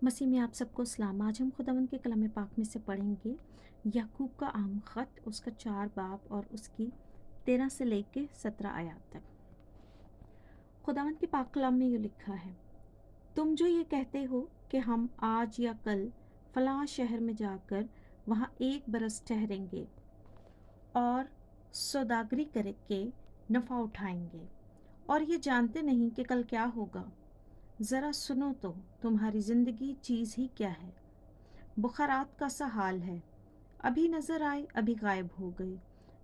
मसीह में आप सबको सलाम। आज हम खुदावंद के कलाम पाक में से पढ़ेंगे याकूब का आम ख़त, उसका 4 बाब और उसकी 13 से लेके 17 आयत तक। खुदावंद के पाक कलाम में ये लिखा है, तुम जो ये कहते हो कि हम आज या कल फलां शहर में जाकर वहाँ 1 बरस ठहरेंगे और सौदागरी करके नफ़ा उठाएंगे, और ये जानते नहीं कि कल क्या होगा। ज़रा सुनो तो, तुम्हारी ज़िंदगी चीज़ ही क्या है। बुखारात का सा हाल है, अभी नज़र आए अभी गायब हो गए।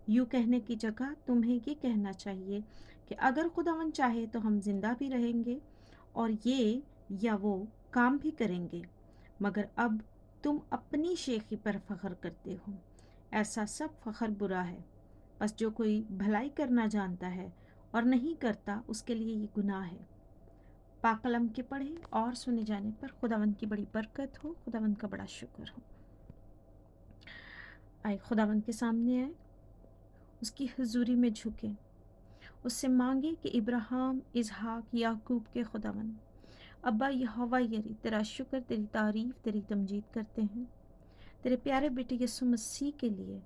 यूँ कहने की जगह तुम्हें ये कहना चाहिए कि अगर खुदावन चाहे तो हम जिंदा भी रहेंगे और ये या वो काम भी करेंगे। मगर अब तुम अपनी शेखी पर फख्र करते हो। ऐसा सब फख्र बुरा है। बस जो कोई भलाई करना जानता है और नहीं करता, उसके लिए ये गुनाह है। पाक कलम के पढ़े और सुने जाने पर खुदावंद की बड़ी बरकत हो, खुदावंद का बड़ा शुक्र हो। आए खुदावंद के सामने आए, उसकी हुजूरी में झुके, उससे मांगे कि इब्राहिम, इसहाक, याकूब के खुदावंद अब्बा यहोवा यरी, तेरा शुक्र, तेरी तारीफ, तेरी तमजीद करते हैं तेरे प्यारे बेटे यीशु मसीह के लिए,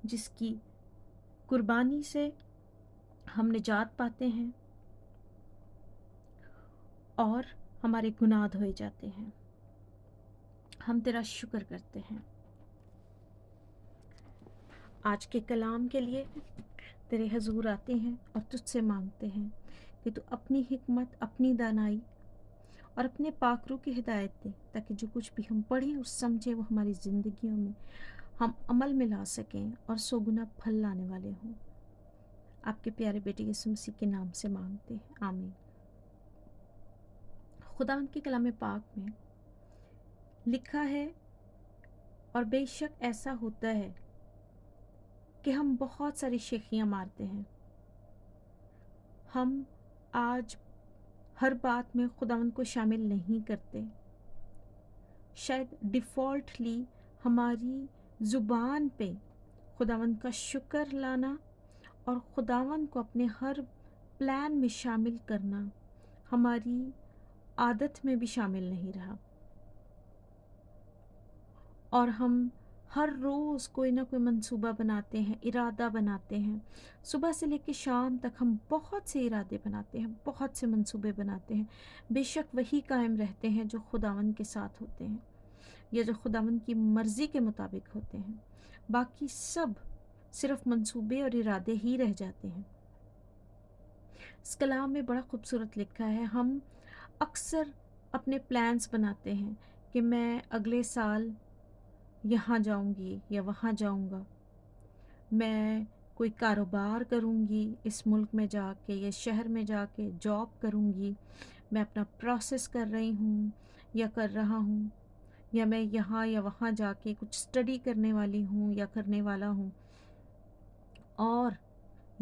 जिसकी कुर्बानी से हम निजात पाते हैं और हमारे गुनाह धोए जाते हैं। हम तेरा शुक्र करते हैं। आज के कलाम के लिए तेरे हजूर आते हैं और तुझसे मांगते हैं कि तू अपनी हिकमत, अपनी दानाई और अपने पाकरू की हिदायत दे, ताकि जो कुछ भी हम पढ़ें और समझें वो हमारी ज़िंदगियों में हम अमल में ला सकें और 100 गुना फल लाने वाले हों। आपके प्यारे बेटे यीशु मसीह के नाम से मांगते हैं, आमीन। खुदावंद के कलाम पाक में लिखा है, और बेशक ऐसा होता है कि हम बहुत सारी शेखियाँ मारते हैं। हम आज हर बात में खुदावंद को शामिल नहीं करते। शायद डिफ़ॉल्टली हमारी ज़ुबान पे खुदावंद का शुक्र लाना और खुदावंद को अपने हर प्लान में शामिल करना हमारी आदत में भी शामिल नहीं रहा, और हम हर रोज़ कोई ना कोई मंसूबा बनाते हैं, इरादा बनाते हैं। सुबह से लेकर शाम तक हम बहुत से इरादे बनाते हैं, बहुत से मंसूबे बनाते हैं। बेशक वही कायम रहते हैं जो खुदावंद के साथ होते हैं या जो खुदावंद की मर्ज़ी के मुताबिक होते हैं। बाकी सब सिर्फ मंसूबे और इरादे ही रह जाते हैं। इस कलाम में बड़ा खूबसूरत लिखा है, हम अक्सर अपने प्लान्स बनाते हैं कि मैं अगले साल यहाँ जाऊंगी या वहाँ जाऊंगा, मैं कोई कारोबार करूंगी, इस मुल्क में जाके या शहर में जाके जॉब करूंगी, मैं अपना प्रोसेस कर रही हूँ या कर रहा हूँ, या मैं यहाँ या वहाँ जाके कुछ स्टडी करने वाली हूँ या करने वाला हूँ। और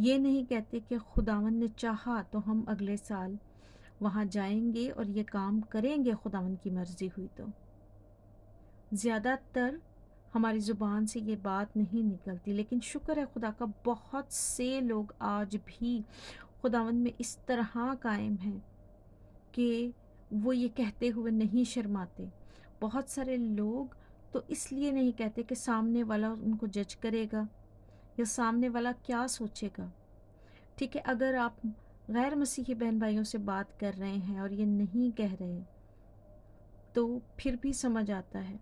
ये नहीं कहते कि खुदावंद ने चाहा तो हम अगले साल वहाँ जाएंगे और ये काम करेंगे, खुदावंद की मर्ज़ी हुई तो। ज़्यादातर हमारी ज़ुबान से ये बात नहीं निकलती, लेकिन शुक्र है खुदा का, बहुत से लोग आज भी खुदावंद में इस तरह कायम हैं कि वो ये कहते हुए नहीं शर्माते। बहुत सारे लोग तो इसलिए नहीं कहते कि सामने वाला उनको जज करेगा या सामने वाला क्या सोचेगा। ठीक है, अगर आप गैर मसीही बहन भाइयों से बात कर रहे हैं और ये नहीं कह रहे तो फिर भी समझ आता है,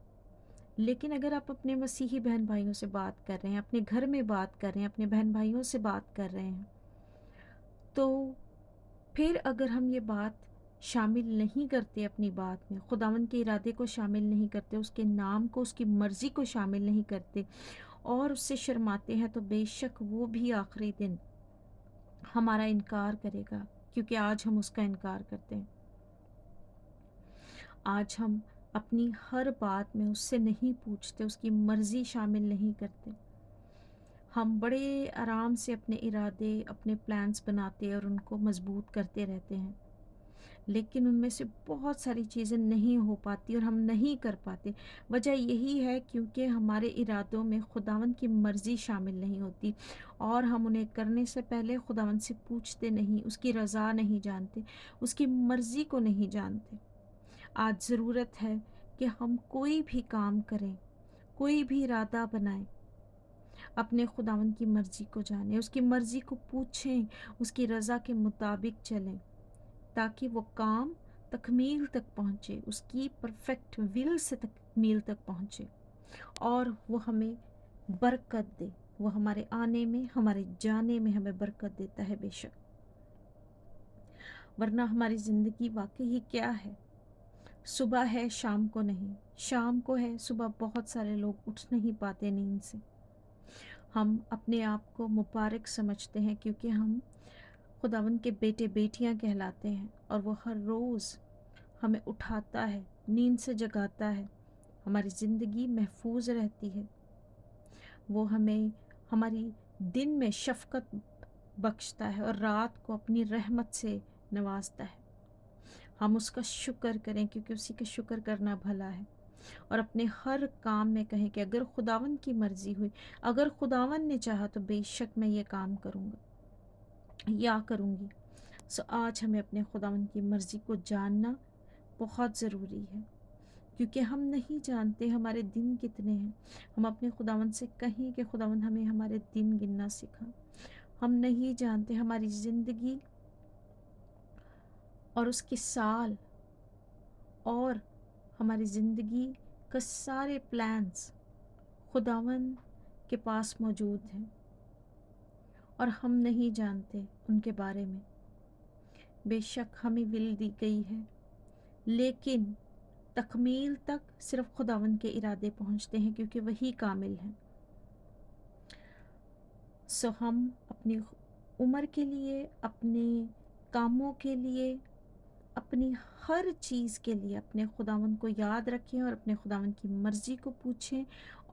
लेकिन अगर आप अपने मसीही बहन भाइयों से बात कर रहे हैं, अपने घर में बात कर रहे हैं, अपने बहन भाइयों से बात कर रहे हैं, तो फिर अगर हम ये बात शामिल नहीं करते अपनी बात में, खुदावंद के इरादे को शामिल नहीं करते, उसके नाम को, उसकी मर्ज़ी को शामिल नहीं करते और उससे शर्माते हैं, तो बेशक वो भी आखिरी दिन हमारा इनकार करेगा, क्योंकि आज हम उसका इनकार करते हैं। आज हम अपनी हर बात में उससे नहीं पूछते, उसकी मर्ज़ी शामिल नहीं करते। हम बड़े आराम से अपने इरादे, अपने प्लान्स बनाते और उनको मजबूत करते रहते हैं, लेकिन उनमें से बहुत सारी चीज़ें नहीं हो पाती और हम नहीं कर पाते। वजह यही है क्योंकि हमारे इरादों में खुदावंद की मर्ज़ी शामिल नहीं होती और हम उन्हें करने से पहले खुदावंद से पूछते नहीं, उसकी रज़ा नहीं जानते, उसकी मर्ज़ी को नहीं जानते। आज ज़रूरत है कि हम कोई भी काम करें, कोई भी इरादा बनाएं, अपने खुदावंद की मर्ज़ी को जानें, उसकी मर्ज़ी को पूछें, उसकी रज़ा के मुताबिक चलें, ताकि वो काम तकमील तक पहुँचे, उसकी परफेक्ट विल से तकमील तक पहुँचे और वो हमें बरकत दे। वो हमारे आने में, हमारे जाने में हमें बरकत देता है बेशक। वरना हमारी ज़िंदगी वाकई ही क्या है, सुबह है शाम को नहीं, शाम को है सुबह बहुत सारे लोग उठ नहीं पाते नींद से। हम अपने आप को मुबारक समझते हैं क्योंकि हम खुदावंद के बेटे बेटियां कहलाते हैं और वो हर रोज़ हमें उठाता है, नींद से जगाता है, हमारी ज़िंदगी महफूज रहती है। वो हमें हमारी दिन में शफ़क़त बख्शता है और रात को अपनी रहमत से नवाजता है। हम उसका शुक्र करें क्योंकि उसी का शुक्र करना भला है और अपने हर काम में कहें कि अगर खुदावंद की मर्ज़ी हुई, अगर खुदावंद ने चाहा तो बेशक मैं ये काम करूँगा या करूँगी। सो आज हमें अपने खुदावंद की मर्ज़ी को जानना बहुत ज़रूरी है क्योंकि हम नहीं जानते हमारे दिन कितने हैं। हम अपने खुदावंद से कहें कि खुदावंद हमें हमारे दिन गिनना सिखा। हम नहीं जानते हमारी ज़िंदगी और उसके साल और हमारी ज़िंदगी का सारे प्लान्स खुदावंद के पास मौजूद हैं और हम नहीं जानते उनके बारे में। बेशक हमें विल दी गई है, लेकिन तकमील तक सिर्फ खुदावंद के इरादे पहुंचते हैं क्योंकि वही कामिल हैं। सो हम अपनी उम्र के लिए, अपने कामों के लिए, अपनी हर चीज़ के लिए अपने खुदावंद को याद रखें और अपने खुदावंद की मर्ज़ी को पूछें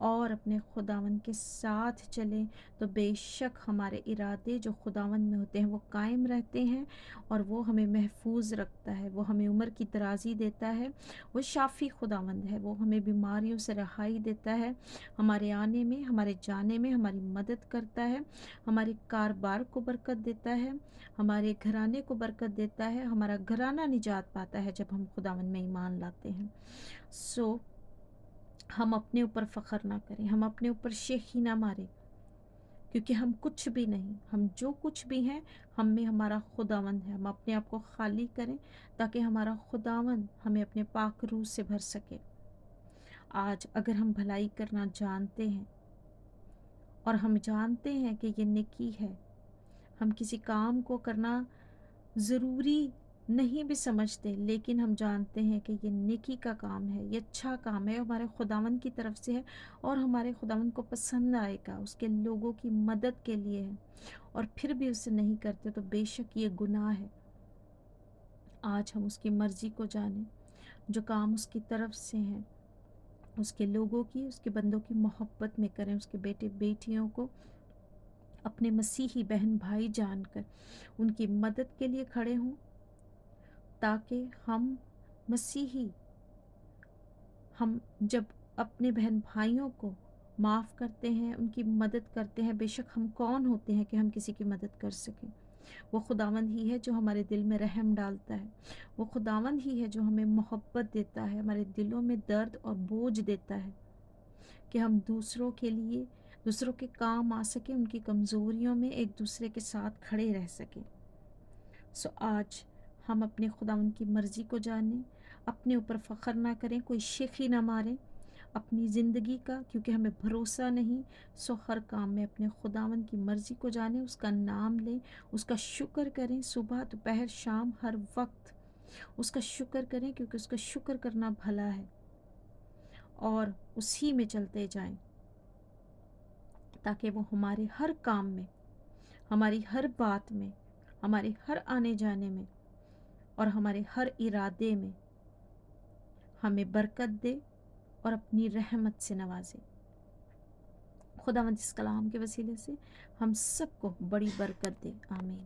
और अपने खुदावंद के साथ चलें, तो बेशक हमारे इरादे जो खुदावंद में होते हैं वो कायम रहते हैं और वो हमें महफूज रखता है। वो हमें उम्र की दराज़ी देता है, वो शाफ़ी खुदावंद है, वो हमें बीमारियों से रहाई देता है, हमारे आने में, हमारे जाने में हमारी मदद करता है, हमारे कारोबार को बरकत देता है, हमारे घराने को बरकत देता है, हमारा घराना निजात पाता है जब हम खुदावंद में ईमान लाते हैं। सो हम अपने ऊपर फ़ख्र ना करें, हम अपने ऊपर शेखी ना मारें क्योंकि हम कुछ भी नहीं, हम जो कुछ भी हैं हम में हमारा खुदावंद है। हम अपने आप को खाली करें ताकि हमारा खुदावंद हमें अपने पाक रूह से भर सके। आज अगर हम भलाई करना जानते हैं और हम जानते हैं कि ये नेकी है, हम किसी काम को करना ज़रूरी नहीं भी समझते, लेकिन हम जानते हैं कि ये नेकी का काम है, ये अच्छा काम है, हमारे खुदावंद की तरफ से है और हमारे खुदावंद को पसंद आएगा, उसके लोगों की मदद के लिए है और फिर भी उसे नहीं करते तो बेशक ये गुनाह है। आज हम उसकी मर्ज़ी को जानें, जो काम उसकी तरफ से हैं, उसके लोगों की, उसके बंदों की मोहब्बत में करें, उसके बेटे बेटियों को अपने मसीही बहन भाई जानकर उनकी मदद के लिए खड़े हों, ताकि हम मसीही, हम जब अपने बहन भाइयों को माफ़ करते हैं, उनकी मदद करते हैं, बेशक हम कौन होते हैं कि हम किसी की मदद कर सकें। वो खुदावंद ही है जो हमारे दिल में रहम डालता है, वो खुदावंद ही है जो हमें मोहब्बत देता है, हमारे दिलों में दर्द और बोझ देता है कि हम दूसरों के लिए, दूसरों के काम आ सकें, उनकी कमज़ोरियों में एक दूसरे के साथ खड़े रह सकें। सो आज हम अपने खुदावंद की मर्ज़ी को जानें, अपने ऊपर फ़ख्र ना करें, कोई शेखी ना मारें अपनी ज़िंदगी का क्योंकि हमें भरोसा नहीं। सो हर काम में अपने खुदावंद की मर्ज़ी को जानें, उसका नाम लें, उसका शुक्र करें, सुबह दोपहर शाम हर वक्त उसका शुक्र करें क्योंकि उसका शुक्र करना भला है और उसी में चलते जाएं ताकि वो हमारे हर काम में, हमारी हर बात में, हमारे हर आने जाने में और हमारे हर इरादे में हमें बरकत दे और अपनी रहमत से नवाजे। खुदावंद इस कलाम के वसीले से हम सबको बड़ी बरकत दे। आमीन।